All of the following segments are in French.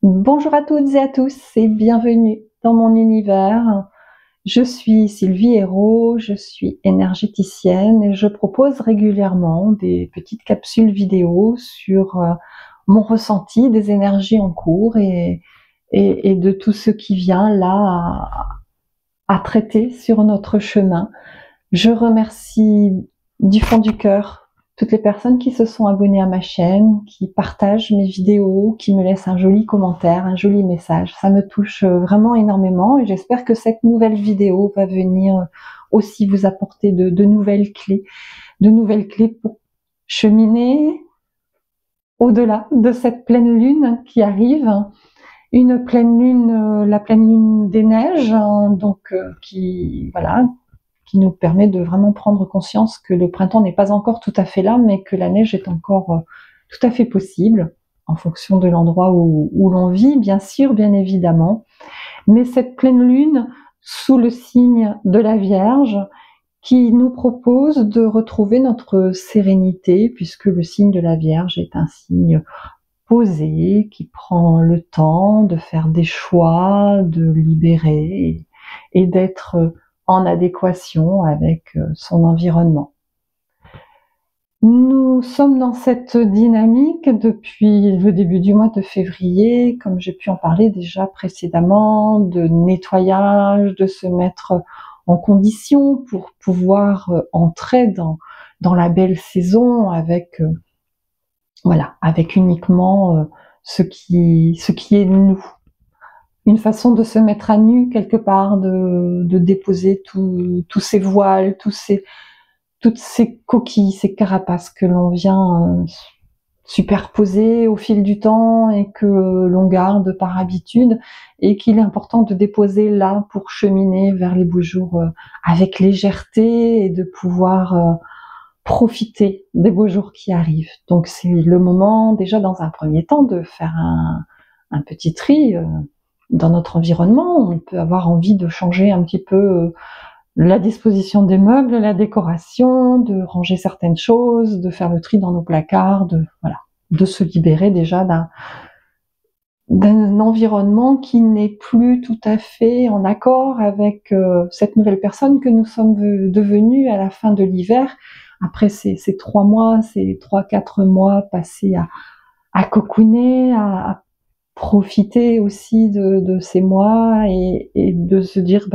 Bonjour à toutes et à tous et bienvenue dans mon univers. Je suis Sylvie Hérault, je suis énergéticienne et je propose régulièrement des petites capsules vidéo sur mon ressenti des énergies en cours et de tout ce qui vient là à traiter sur notre chemin. Je remercie du fond du cœur toutes les personnes qui se sont abonnées à ma chaîne, qui partagent mes vidéos, qui me laissent un joli commentaire, un joli message. Ça me touche vraiment énormément et j'espère que cette nouvelle vidéo va venir aussi vous apporter de nouvelles clés pour cheminer au-delà de cette pleine lune qui arrive. Une pleine lune, la pleine lune des neiges, donc qui nous permet de vraiment prendre conscience que le printemps n'est pas encore tout à fait là, mais que la neige est encore tout à fait possible, en fonction de l'endroit où l'on vit, bien sûr, bien évidemment. Mais cette pleine lune, sous le signe de la Vierge, qui nous propose de retrouver notre sérénité, puisque le signe de la Vierge est un signe posé, qui prend le temps de faire des choix, de libérer et d'être en adéquation avec son environnement. Nous sommes dans cette dynamique depuis le début du mois de février, comme j'ai pu en parler déjà précédemment, de nettoyage, de se mettre en condition pour pouvoir entrer dans la belle saison avec uniquement ce qui est nous. Une façon de se mettre à nu quelque part, de déposer tous ces voiles, toutes ces coquilles, ces carapaces que l'on vient superposer au fil du temps et que l'on garde par habitude et qu'il est important de déposer là pour cheminer vers les beaux jours avec légèreté et de pouvoir profiter des beaux jours qui arrivent. Donc c'est le moment déjà dans un premier temps de faire un petit tri dans notre environnement. On peut avoir envie de changer un petit peu la disposition des meubles, la décoration, de ranger certaines choses, de faire le tri dans nos placards, de se libérer déjà d'un environnement qui n'est plus tout à fait en accord avec cette nouvelle personne que nous sommes devenus à la fin de l'hiver, après ces 3-4 mois passés à cocooner, à profiter aussi de ces mois et de se dire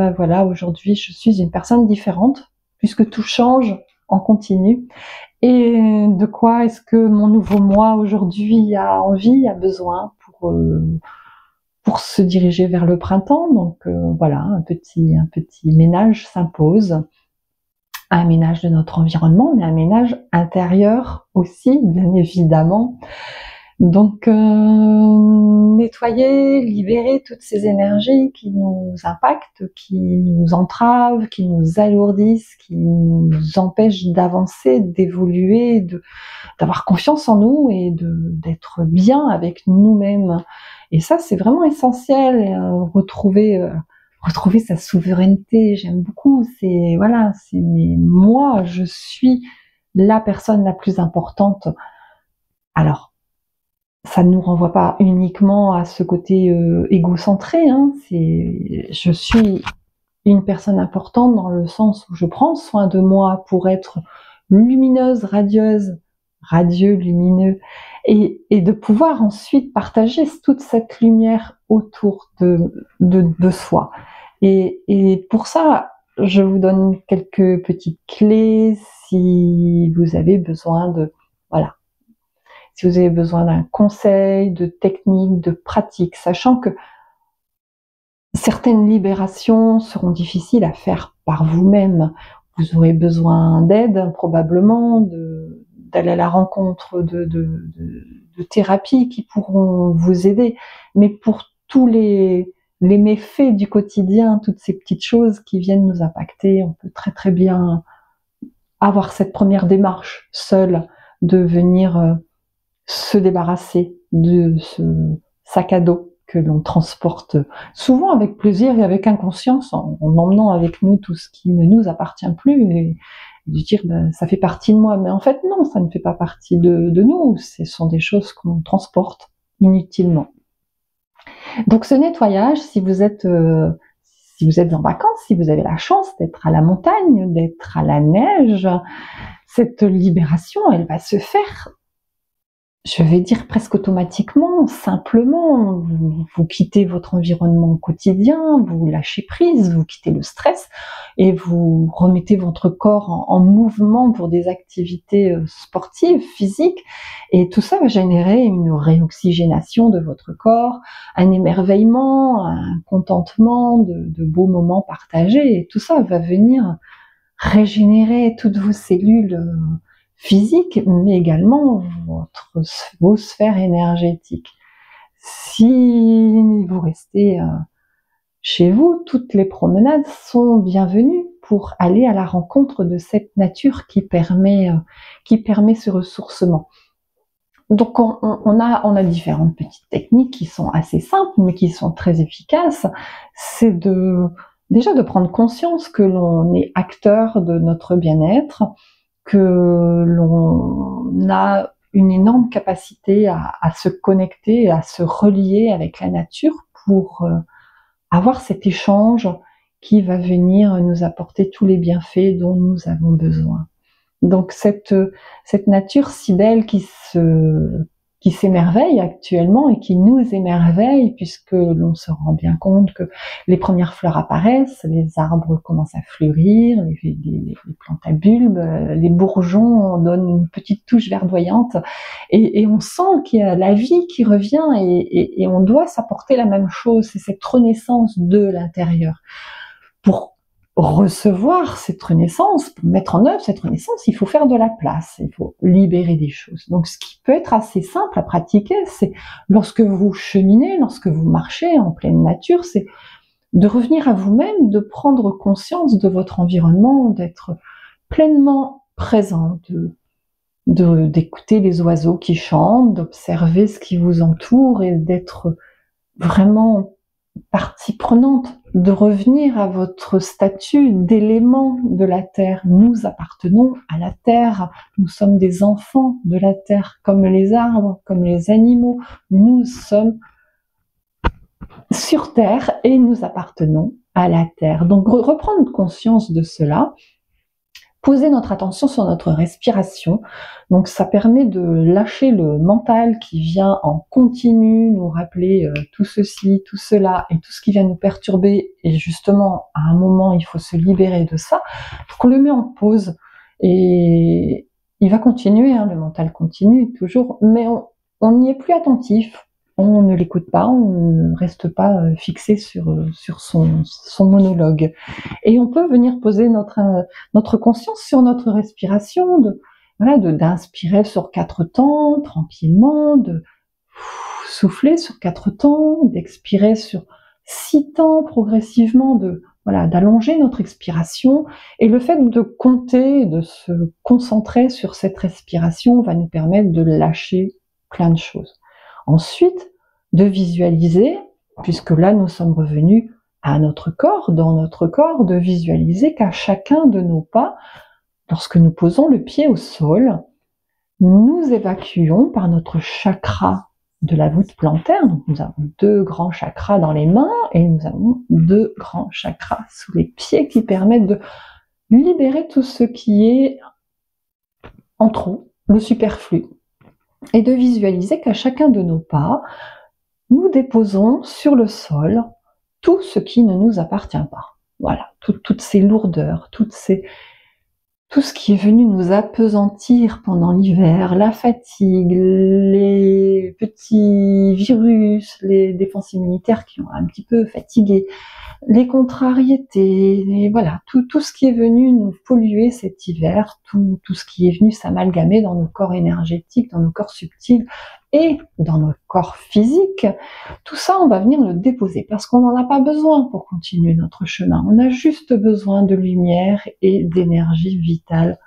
aujourd'hui je suis une personne différente puisque tout change en continu. Et de quoi est-ce que mon nouveau moi aujourd'hui a envie, a besoin pour se diriger vers le printemps. Donc un petit ménage s'impose, un ménage de notre environnement, mais un ménage intérieur aussi, bien évidemment. Donc nettoyer, libérer toutes ces énergies qui nous impactent, qui nous entravent, qui nous alourdissent, qui nous empêchent d'avancer, d'évoluer, d'avoir confiance en nous et d'être bien avec nous-mêmes. Et ça, c'est vraiment essentiel, retrouver sa souveraineté. J'aime beaucoup, moi, je suis la personne la plus importante. Alors, ça ne nous renvoie pas uniquement à ce côté égocentré, je suis une personne importante dans le sens où je prends soin de moi pour être lumineuse, radieuse, radieux, lumineux, et de pouvoir ensuite partager toute cette lumière autour de soi. Et pour ça, je vous donne quelques petites clés si vous avez besoin si vous avez besoin d'un conseil, de techniques, de pratiques, sachant que certaines libérations seront difficiles à faire par vous-même. Vous aurez besoin d'aide, probablement, d'aller à la rencontre de thérapies qui pourront vous aider. Mais pour tous les méfaits du quotidien, toutes ces petites choses qui viennent nous impacter, on peut très très bien avoir cette première démarche seule de venir se débarrasser de ce sac à dos que l'on transporte souvent avec plaisir et avec inconscience, en emmenant avec nous tout ce qui ne nous appartient plus, et de dire ça fait partie de moi. Mais en fait non, ça ne fait pas partie de nous, ce sont des choses qu'on transporte inutilement. Donc ce nettoyage, si vous êtes en vacances, si vous avez la chance d'être à la montagne, d'être à la neige, cette libération, elle va se faire, je vais dire presque automatiquement, simplement. Vous quittez votre environnement quotidien, vous lâchez prise, vous quittez le stress et vous remettez votre corps en mouvement pour des activités sportives, physiques, et tout ça va générer une réoxygénation de votre corps, un émerveillement, un contentement, de beaux moments partagés, et tout ça va venir régénérer toutes vos cellules physiques, mais également vos sphères énergétiques. Si vous restez chez vous, toutes les promenades sont bienvenues pour aller à la rencontre de cette nature qui permet ce ressourcement. Donc on a différentes petites techniques qui sont assez simples, mais qui sont très efficaces. C'est déjà de prendre conscience que l'on est acteur de notre bien-être, que l'on a une énorme capacité à se connecter, à se relier avec la nature pour avoir cet échange qui va venir nous apporter tous les bienfaits dont nous avons besoin. Donc cette nature si belle qui s'émerveille actuellement et qui nous émerveille, puisque l'on se rend bien compte que les premières fleurs apparaissent, les arbres commencent à fleurir, les plantes à bulbes, les bourgeons donnent une petite touche verdoyante, et on sent qu'il y a la vie qui revient, et on doit s'apporter la même chose, c'est cette renaissance de l'intérieur. Pour recevoir cette renaissance, pour mettre en œuvre cette renaissance, il faut faire de la place, il faut libérer des choses. Donc ce qui peut être assez simple à pratiquer, c'est lorsque vous cheminez, lorsque vous marchez en pleine nature, c'est de revenir à vous-même, de prendre conscience de votre environnement, d'être pleinement présent, d'écouter les oiseaux qui chantent, d'observer ce qui vous entoure et d'être vraiment partie prenante, de revenir à votre statut d'élément de la Terre. Nous appartenons à la Terre, nous sommes des enfants de la Terre, comme les arbres, comme les animaux. Nous sommes sur Terre et nous appartenons à la Terre. Donc reprendre conscience de cela, poser notre attention sur notre respiration. Donc ça permet de lâcher le mental qui vient en continu nous rappeler tout ceci, tout cela et tout ce qui vient nous perturber, et justement à un moment il faut se libérer de ça. Donc on le met en pause et il va continuer, le mental continue toujours, mais on n'y est plus attentif. On ne l'écoute pas, on ne reste pas fixé sur son monologue. Et on peut venir poser notre conscience sur notre respiration, d'inspirer sur 4 temps, tranquillement, de souffler sur 4 temps, d'expirer sur 6 temps, progressivement, d'allonger notre expiration. Et le fait de compter, de se concentrer sur cette respiration va nous permettre de lâcher plein de choses. Ensuite, de visualiser, puisque là nous sommes revenus à notre corps, dans notre corps, de visualiser qu'à chacun de nos pas, lorsque nous posons le pied au sol, nous évacuons par notre chakra de la voûte plantaire. Donc nous avons 2 grands chakras dans les mains et nous avons 2 grands chakras sous les pieds qui permettent de libérer tout ce qui est en trop, le superflu. Et de visualiser qu'à chacun de nos pas, nous déposons sur le sol tout ce qui ne nous appartient pas. Voilà, toutes ces lourdeurs, tout ce qui est venu nous appesantir pendant l'hiver, la fatigue, les petits virus, les défenses immunitaires qui ont un petit peu fatigué, les contrariétés, tout ce qui est venu nous polluer cet hiver, tout ce qui est venu s'amalgamer dans nos corps énergétiques, dans nos corps subtils et dans nos corps physiques, tout ça on va venir le déposer parce qu'on n'en a pas besoin pour continuer notre chemin. On a juste besoin de lumière et d'énergie vitale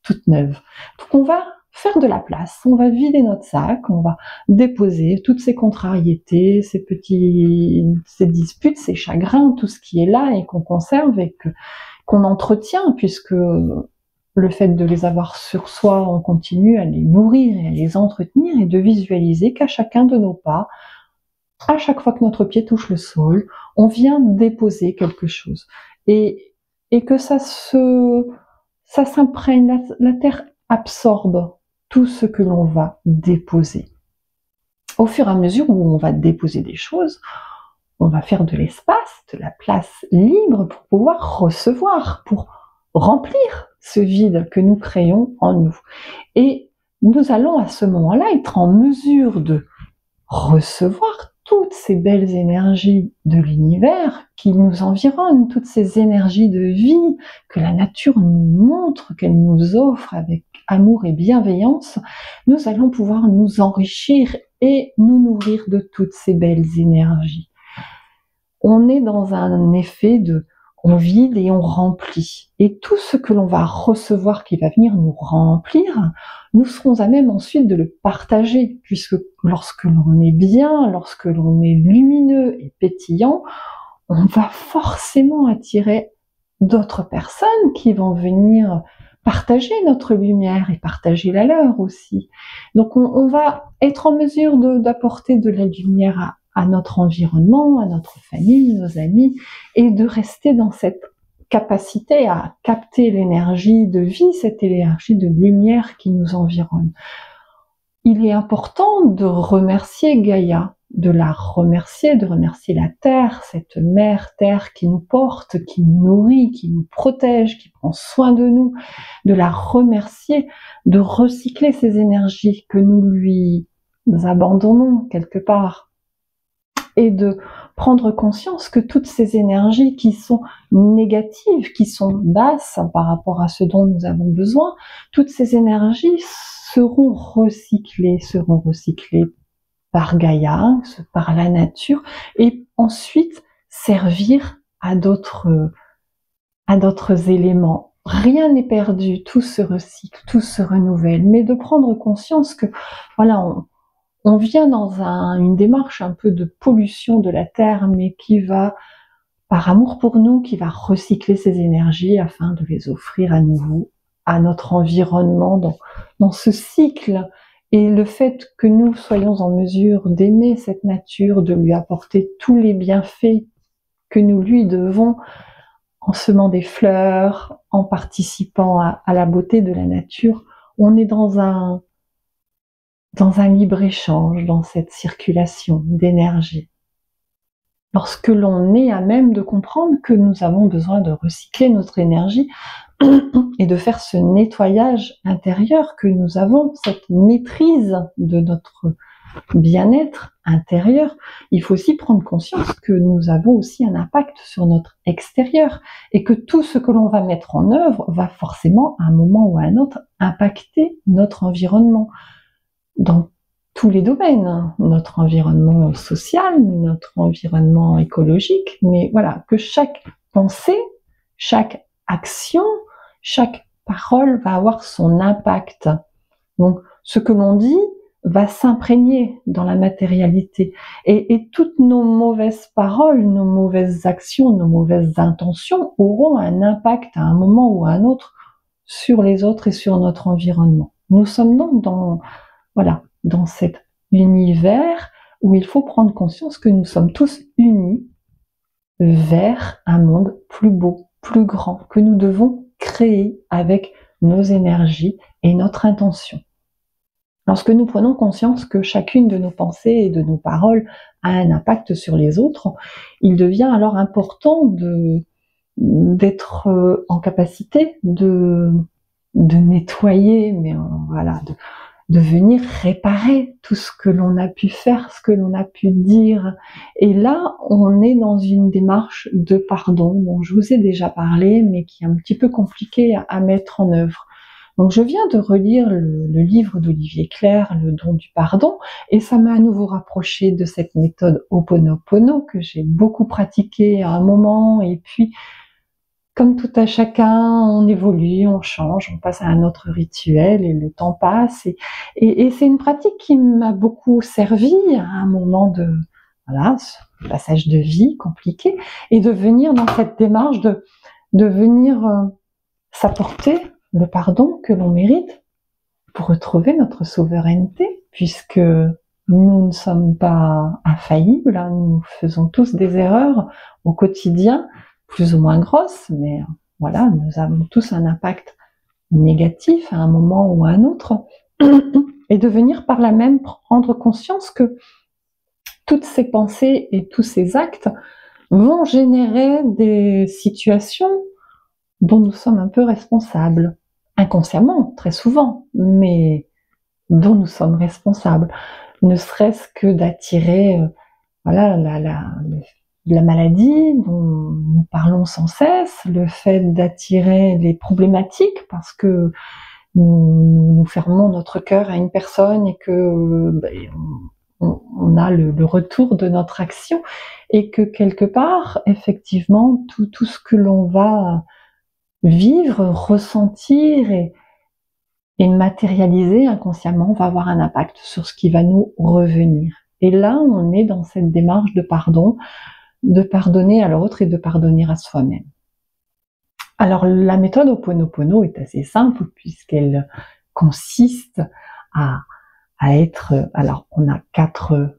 toute neuve. Donc on va faire de la place, on va vider notre sac, on va déposer toutes ces contrariétés, ces disputes, ces chagrins, tout ce qui est là et qu'on conserve et qu'on entretient, puisque le fait de les avoir sur soi, on continue à les nourrir et à les entretenir, et de visualiser qu'à chacun de nos pas, à chaque fois que notre pied touche le sol, on vient déposer quelque chose. Et que ça s'imprègne, la terre absorbe tout ce que l'on va déposer. Au fur et à mesure où on va déposer des choses, on va faire de l'espace, de la place libre pour pouvoir recevoir, pour remplir ce vide que nous créons en nous. Et nous allons à ce moment-là être en mesure de recevoir toutes ces belles énergies de l'univers qui nous environnent, toutes ces énergies de vie que la nature nous montre, qu'elle nous offre avec amour et bienveillance. Nous allons pouvoir nous enrichir et nous nourrir de toutes ces belles énergies. On est dans un effet de on vide et on remplit. Et tout ce que l'on va recevoir qui va venir nous remplir, nous serons à même ensuite de le partager, puisque lorsque l'on est bien, lorsque l'on est lumineux et pétillant, on va forcément attirer d'autres personnes qui vont venir partager notre lumière et partager la leur aussi. Donc on va être en mesure d'apporter de la lumière à notre environnement, à notre famille, nos amis, et de rester dans cette capacité à capter l'énergie de vie, cette énergie de lumière qui nous environne. Il est important de remercier Gaïa, de la remercier, de remercier la Terre, cette mère Terre qui nous porte, qui nous nourrit, qui nous protège, qui prend soin de nous, de la remercier, de recycler ces énergies que nous lui abandonnons quelque part, et de prendre conscience que toutes ces énergies qui sont négatives, qui sont basses par rapport à ce dont nous avons besoin, toutes ces énergies seront recyclées par Gaïa, par la nature, et ensuite servir à d'autres éléments. Rien n'est perdu, tout se recycle, tout se renouvelle, mais de prendre conscience que voilà, on vient dans une démarche un peu de pollution de la Terre, mais qui va, par amour pour nous, qui va recycler ces énergies afin de les offrir à nouveau à notre environnement dans ce cycle. Et le fait que nous soyons en mesure d'aimer cette nature, de lui apporter tous les bienfaits que nous lui devons, en semant des fleurs, en participant à la beauté de la nature, on est dans un libre-échange, dans cette circulation d'énergie. Lorsque l'on est à même de comprendre que nous avons besoin de recycler notre énergie et de faire ce nettoyage intérieur que nous avons, cette maîtrise de notre bien-être intérieur, il faut aussi prendre conscience que nous avons aussi un impact sur notre extérieur et que tout ce que l'on va mettre en œuvre va forcément, à un moment ou à un autre, impacter notre environnement. Dans tous les domaines, notre environnement social, notre environnement écologique, mais voilà, que chaque pensée, chaque action, chaque parole va avoir son impact. Donc, ce que l'on dit va s'imprégner dans la matérialité. Et toutes nos mauvaises paroles, nos mauvaises actions, nos mauvaises intentions auront un impact à un moment ou à un autre sur les autres et sur notre environnement. Nous sommes donc dans cet univers où il faut prendre conscience que nous sommes tous unis vers un monde plus beau, plus grand, que nous devons créer avec nos énergies et notre intention. Lorsque nous prenons conscience que chacune de nos pensées et de nos paroles a un impact sur les autres, il devient alors important d'être en capacité de nettoyer, mais voilà, de venir réparer tout ce que l'on a pu faire, ce que l'on a pu dire. Et là, on est dans une démarche de pardon dont je vous ai déjà parlé, mais qui est un petit peu compliqué à mettre en œuvre. Donc je viens de relire le livre d'Olivier Clerc, Le don du pardon, et ça m'a à nouveau rapproché de cette méthode Ho'oponopono que j'ai beaucoup pratiquée à un moment, et puis comme tout à chacun, on évolue, on change, on passe à un autre rituel et le temps passe. Et c'est une pratique qui m'a beaucoup servi à un moment de ce passage de vie compliqué, et de venir dans cette démarche de venir s'apporter le pardon que l'on mérite pour retrouver notre souveraineté, puisque nous ne sommes pas infaillibles, hein, nous faisons tous des erreurs au quotidien, plus ou moins grosses, mais voilà, nous avons tous un impact négatif à un moment ou à un autre, et de venir par là même prendre conscience que toutes ces pensées et tous ces actes vont générer des situations dont nous sommes un peu responsables, inconsciemment, très souvent, mais dont nous sommes responsables, ne serait-ce que d'attirer voilà, la maladie dont nous parlons sans cesse, le fait d'attirer les problématiques parce que nous fermons notre cœur à une personne et que on a le retour de notre action, et que quelque part, effectivement, tout ce que l'on va vivre, ressentir et matérialiser inconsciemment va avoir un impact sur ce qui va nous revenir. Et là, on est dans cette démarche de pardon, de pardonner à l'autre et de pardonner à soi-même. Alors, la méthode Ho'oponopono est assez simple puisqu'elle consiste à être... Alors, on a quatre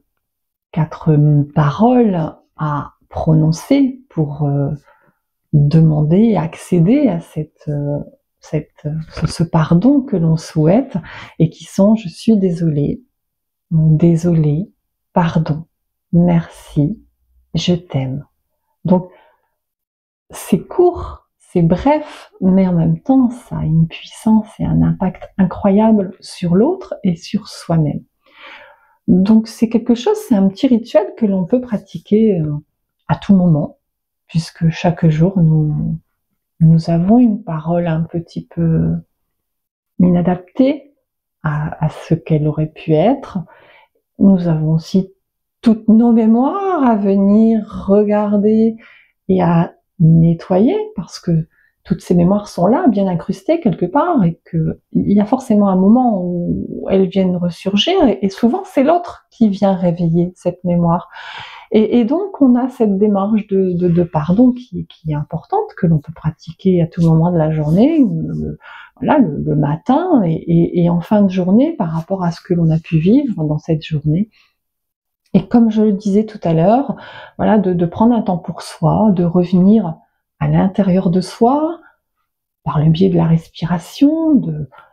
paroles à prononcer pour demander, accéder à ce pardon que l'on souhaite, et qui sont: je suis désolée, désolé, pardon, merci, je t'aime. Donc c'est court, c'est bref, mais en même temps ça a une puissance et un impact incroyable sur l'autre et sur soi-même. Donc c'est quelque chose, c'est un petit rituel que l'on peut pratiquer à tout moment, puisque chaque jour nous avons une parole un petit peu inadaptée à ce qu'elle aurait pu être. Nous avons aussi toutes nos mémoires à venir regarder et à nettoyer, parce que toutes ces mémoires sont là, bien incrustées quelque part, et qu'il y a forcément un moment où elles viennent ressurgir, et souvent c'est l'autre qui vient réveiller cette mémoire. Et donc on a cette démarche de pardon qui est importante, que l'on peut pratiquer à tout moment de la journée, le matin et en fin de journée, par rapport à ce que l'on a pu vivre dans cette journée. Et comme je le disais tout à l'heure, voilà, de prendre un temps pour soi, de revenir à l'intérieur de soi, par le biais de la respiration,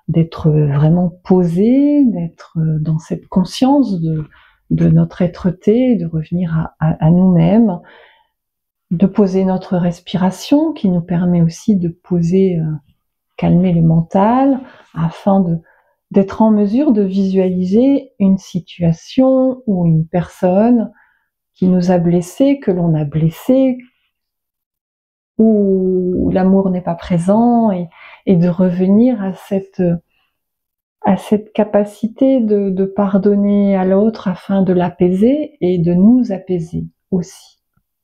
d'être vraiment posé, d'être dans cette conscience de notre être-té, de revenir à nous-mêmes, de poser notre respiration qui nous permet aussi de poser, calmer le mental, afin d'être en mesure de visualiser une situation ou une personne qui nous a blessés, que l'on a blessé, où l'amour n'est pas présent, et de revenir à cette capacité de pardonner à l'autre afin de l'apaiser et de nous apaiser aussi.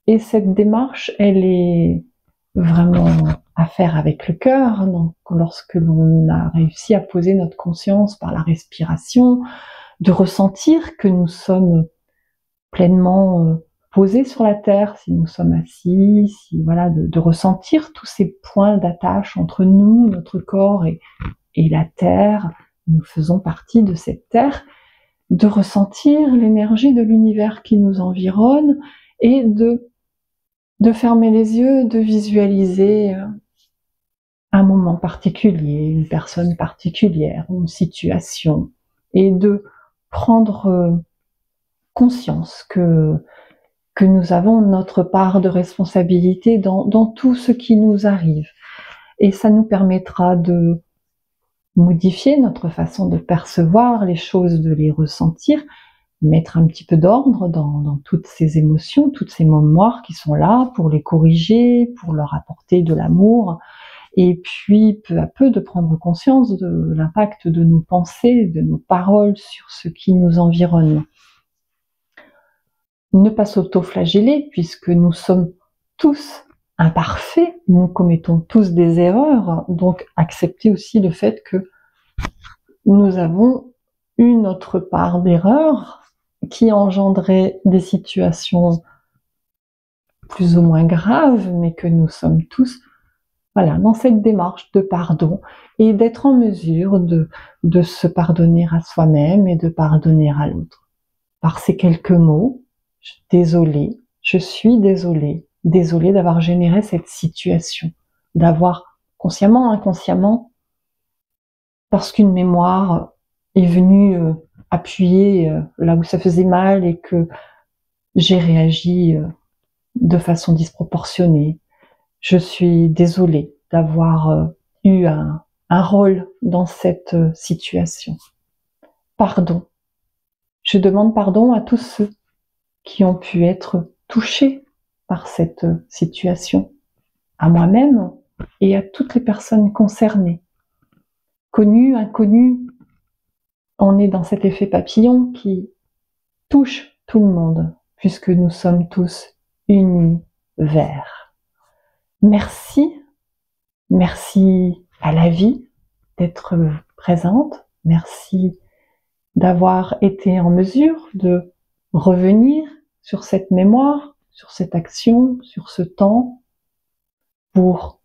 Et cette démarche, elle est vraiment à faire avec le cœur. Donc, lorsque l'on a réussi à poser notre conscience par la respiration, de ressentir que nous sommes pleinement posés sur la terre, si nous sommes assis, voilà, de ressentir tous ces points d'attache entre nous, notre corps et la terre. Nous faisons partie de cette terre, de ressentir l'énergie de l'univers qui nous environne, et de fermer les yeux, de visualiser un moment particulier, une personne particulière, une situation, et de prendre conscience que nous avons notre part de responsabilité dans tout ce qui nous arrive. Et ça nous permettra de modifier notre façon de percevoir les choses, de les ressentir, mettre un petit peu d'ordre dans toutes ces émotions, toutes ces mémoires qui sont là, pour les corriger, pour leur apporter de l'amour, et puis peu à peu de prendre conscience de l'impact de nos pensées, de nos paroles sur ce qui nous environne. Ne pas s'auto-flageller, puisque nous sommes tous imparfaits, nous commettons tous des erreurs, donc accepter aussi le fait que nous avons une autre part d'erreur qui engendrait des situations plus ou moins graves, mais que nous sommes tous, voilà, dans cette démarche de pardon, et d'être en mesure de se pardonner à soi-même et de pardonner à l'autre. par ces quelques mots. Désolée, je suis désolée d'avoir généré cette situation, d'avoir consciemment, inconsciemment, parce qu'une mémoire est venue appuyer là où ça faisait mal et que j'ai réagi de façon disproportionnée. Je suis désolée d'avoir eu un rôle dans cette situation. Pardon. Je demande pardon à tous ceux qui ont pu être touchés par cette situation, à moi-même et à toutes les personnes concernées. Connues, inconnues, on est dans cet effet papillon qui touche tout le monde, puisque nous sommes tous univers. Merci, merci à la vie d'être présente, merci d'avoir été en mesure de revenir sur cette mémoire, sur cette action, sur ce temps, pour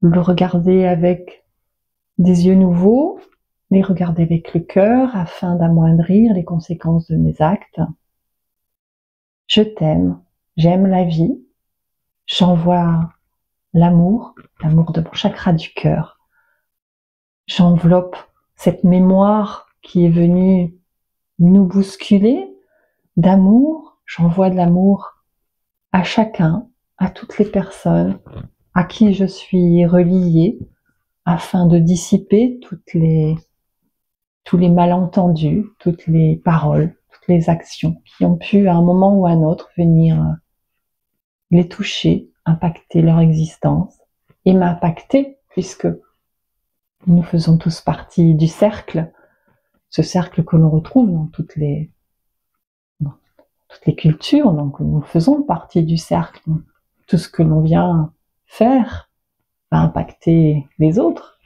le regarder avec des yeux nouveaux, les regarder avec le cœur afin d'amoindrir les conséquences de mes actes. Je t'aime, j'aime la vie, j'envoie l'amour de mon chakra du cœur. J'enveloppe cette mémoire qui est venue nous bousculer d'amour, j'envoie de l'amour à chacun, à toutes les personnes à qui je suis reliée, afin de dissiper tous les malentendus, toutes les paroles, toutes les actions qui ont pu à un moment ou à un autre venir les toucher, impacter leur existence et m'impacter, puisque nous faisons tous partie du cercle, ce cercle que l'on retrouve dans toutes les cultures, donc nous faisons partie du cercle. Tout ce que l'on vient faire va impacter les autres,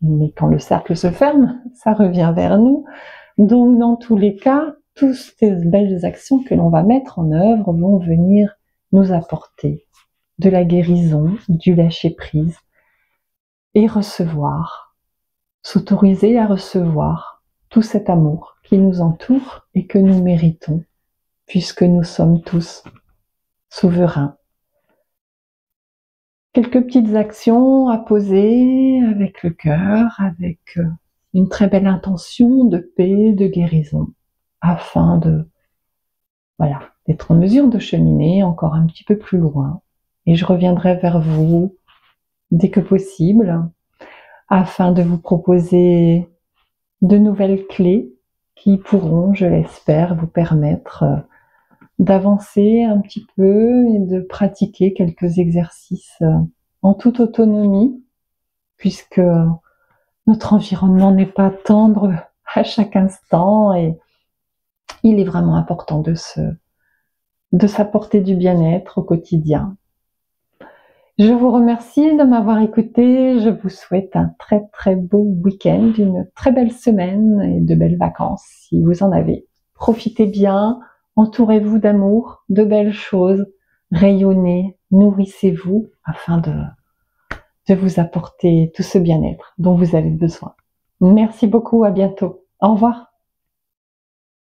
mais quand le cercle se ferme, ça revient vers nous. Donc dans tous les cas, toutes ces belles actions que l'on va mettre en œuvre vont venir nous apporter de la guérison, du lâcher-prise, et recevoir, s'autoriser à recevoir tout cet amour qui nous entoure et que nous méritons, puisque nous sommes tous souverains. Quelques petites actions à poser avec le cœur, avec une très belle intention de paix, de guérison, afin d'être en mesure de cheminer encore un petit peu plus loin. Et je reviendrai vers vous dès que possible, afin de vous proposer de nouvelles clés qui pourront, je l'espère, vous permettre d'avancer un petit peu et de pratiquer quelques exercices en toute autonomie, puisque notre environnement n'est pas tendre à chaque instant et il est vraiment important de s'apporter du bien-être au quotidien. Je vous remercie de m'avoir écouté, je vous souhaite un très très beau week-end, une très belle semaine et de belles vacances si vous en avez. Profitez bien, entourez-vous d'amour, de belles choses, rayonnez, nourrissez-vous afin de vous apporter tout ce bien-être dont vous avez besoin. Merci beaucoup, à bientôt. Au revoir.